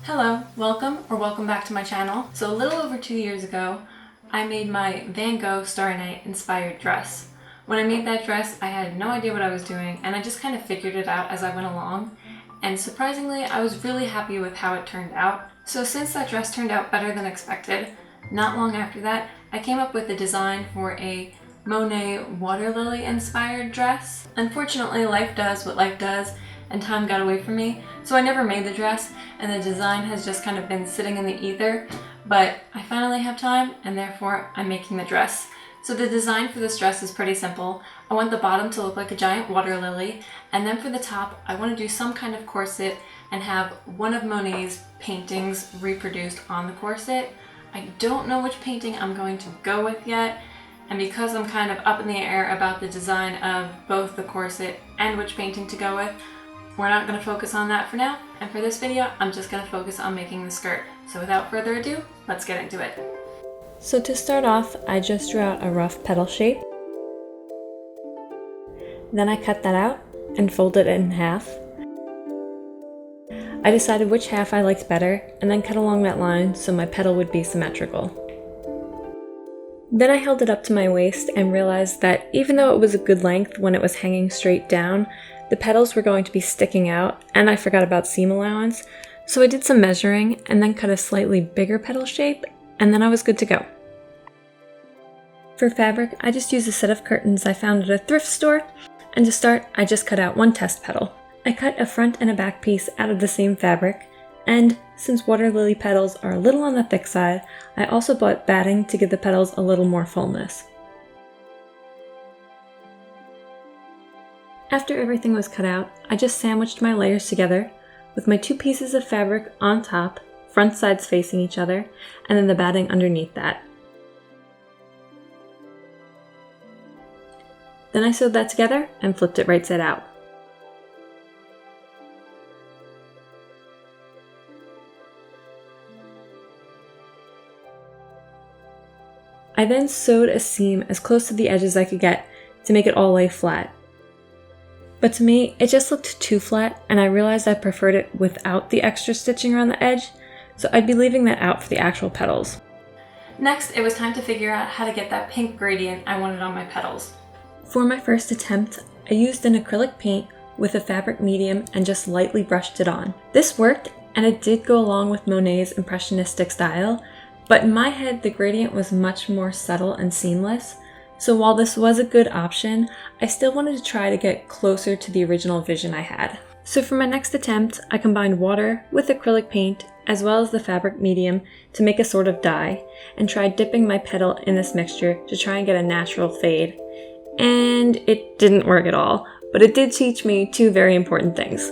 Hello, welcome back to my channel. So a little over 2 years ago, I made my Gogh Starry Night inspired dress. When I made that dress, I had no idea what I was doing, and I just kind of figured it out as I went along. And surprisingly, I was really happy with how it turned out. So since that dress turned out better than expected, not long after that, I came up with a design for a Monet water lily inspired dress. Unfortunately, life does what life does, and time got away from me, so I never made the dress, and the design has just kind of been sitting in the ether, but I finally have time, and therefore I'm making the dress. So the design for this dress is pretty simple. I want the bottom to look like a giant water lily, and then for the top, I want to do some kind of corset and have one of Monet's paintings reproduced on the corset. I don't know which painting I'm going to go with yet, and because I'm kind of up in the air about the design of both the corset and which painting to go with, we're not going to focus on that for now, and for this video, I'm just going to focus on making the skirt. So without further ado, let's get into it. So to start off, I just drew out a rough petal shape. Then I cut that out and folded it in half. I decided which half I liked better, and then cut along that line so my petal would be symmetrical. Then I held it up to my waist and realized that even though it was a good length when it was hanging straight down, the petals were going to be sticking out, and I forgot about seam allowance, so I did some measuring and then cut a slightly bigger petal shape, and then I was good to go. For fabric, I just used a set of curtains I found at a thrift store, and to start, I just cut out one test petal. I cut a front and a back piece out of the same fabric, and since water lily petals are a little on the thick side, I also bought batting to give the petals a little more fullness. After everything was cut out, I just sandwiched my layers together with my two pieces of fabric on top, front sides facing each other, and then the batting underneath that. Then I sewed that together and flipped it right side out. I then sewed a seam as close to the edge as I could get to make it all lay flat. But to me, it just looked too flat, and I realized I preferred it without the extra stitching around the edge, so I'd be leaving that out for the actual petals. Next, it was time to figure out how to get that pink gradient I wanted on my petals. For my first attempt, I used an acrylic paint with a fabric medium and just lightly brushed it on. This worked, and it did go along with Monet's impressionistic style, but in my head, the gradient was much more subtle and seamless. So while this was a good option, I still wanted to try to get closer to the original vision I had. So for my next attempt, I combined water with acrylic paint as well as the fabric medium to make a sort of dye, and tried dipping my petal in this mixture to try and get a natural fade. And it didn't work at all, but it did teach me two very important things.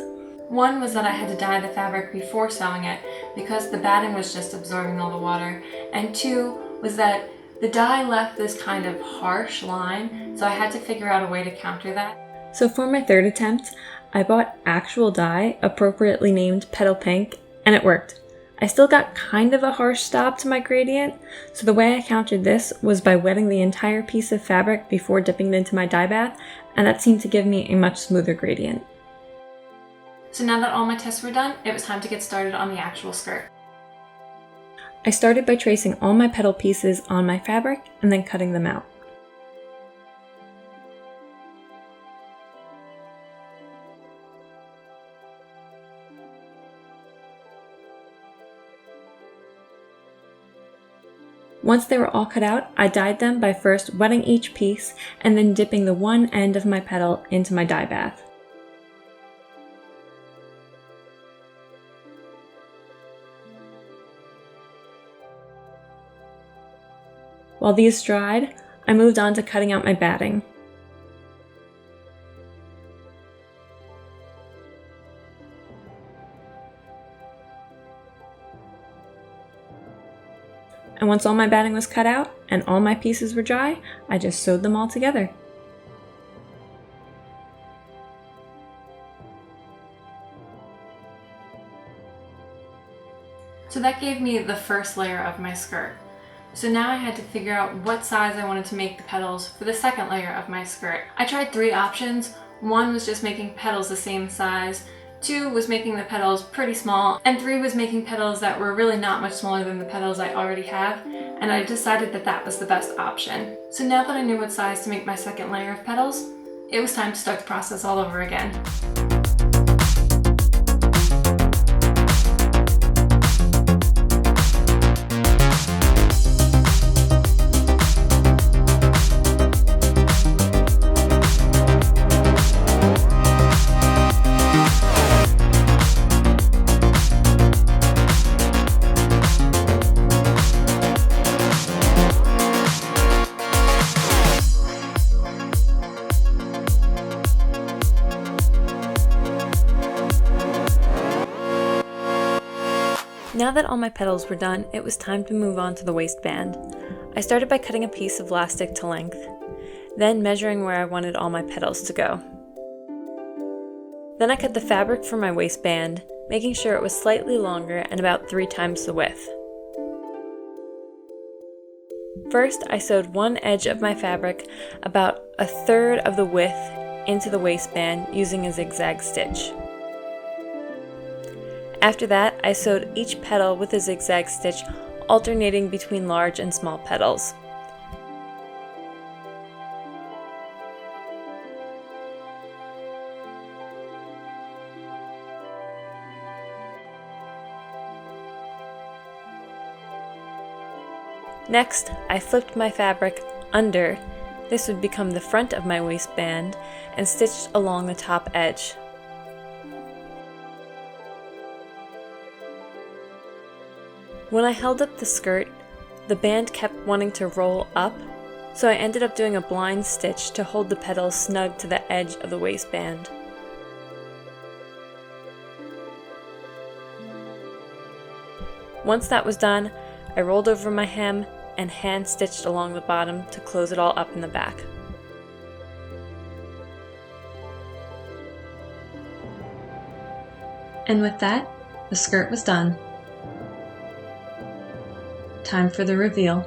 One was that I had to dye the fabric before sewing it because the batting was just absorbing all the water, and two was that the dye left this kind of harsh line, so I had to figure out a way to counter that. So for my third attempt, I bought actual dye, appropriately named Petal Pink, and it worked. I still got kind of a harsh stop to my gradient, so the way I countered this was by wetting the entire piece of fabric before dipping it into my dye bath, and that seemed to give me a much smoother gradient. So now that all my tests were done, it was time to get started on the actual skirt. I started by tracing all my petal pieces on my fabric and then cutting them out. Once they were all cut out, I dyed them by first wetting each piece and then dipping the one end of my petal into my dye bath. While these dried, I moved on to cutting out my batting. And once all my batting was cut out and all my pieces were dry, I just sewed them all together. So that gave me the first layer of my skirt. So now I had to figure out what size I wanted to make the petals for the second layer of my skirt. I tried 3 options. One was just making petals the same size. 2 was making the petals pretty small, and 3 was making petals that were really not much smaller than the petals I already have, and I decided that that was the best option. So now that I knew what size to make my second layer of petals, it was time to start the process all over again. Now that all my petals were done, it was time to move on to the waistband. I started by cutting a piece of elastic to length, then measuring where I wanted all my petals to go. Then I cut the fabric for my waistband, making sure it was slightly longer and about 3 times the width. First, I sewed one edge of my fabric about 1/3 of the width into the waistband using a zigzag stitch. After that, I sewed each petal with a zigzag stitch, alternating between large and small petals. Next, I flipped my fabric under. This would become the front of my waistband, and stitched along the top edge. When I held up the skirt, the band kept wanting to roll up, so I ended up doing a blind stitch to hold the petals snug to the edge of the waistband. Once that was done, I rolled over my hem and hand stitched along the bottom to close it all up in the back. And with that, the skirt was done. Time for the reveal.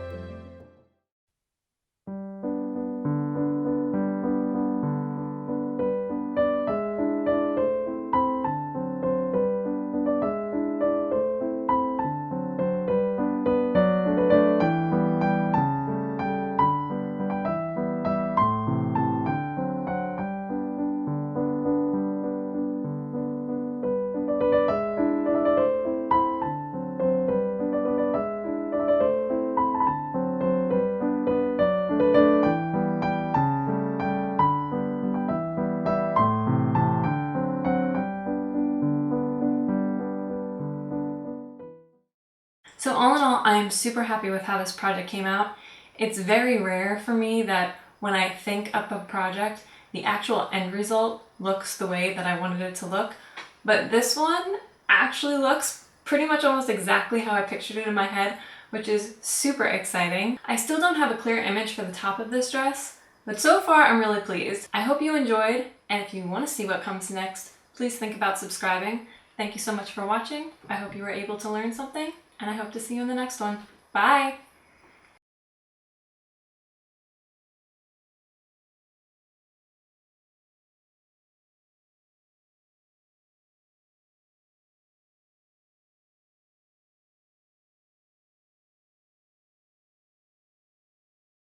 So all in all, I am super happy with how this project came out. It's very rare for me that when I think up a project, the actual end result looks the way that I wanted it to look. But this one actually looks pretty much almost exactly how I pictured it in my head, which is super exciting. I still don't have a clear image for the top of this dress, but so far I'm really pleased. I hope you enjoyed, and if you want to see what comes next, please think about subscribing. Thank you so much for watching. I hope you were able to learn something, and I hope to see you in the next one. Bye!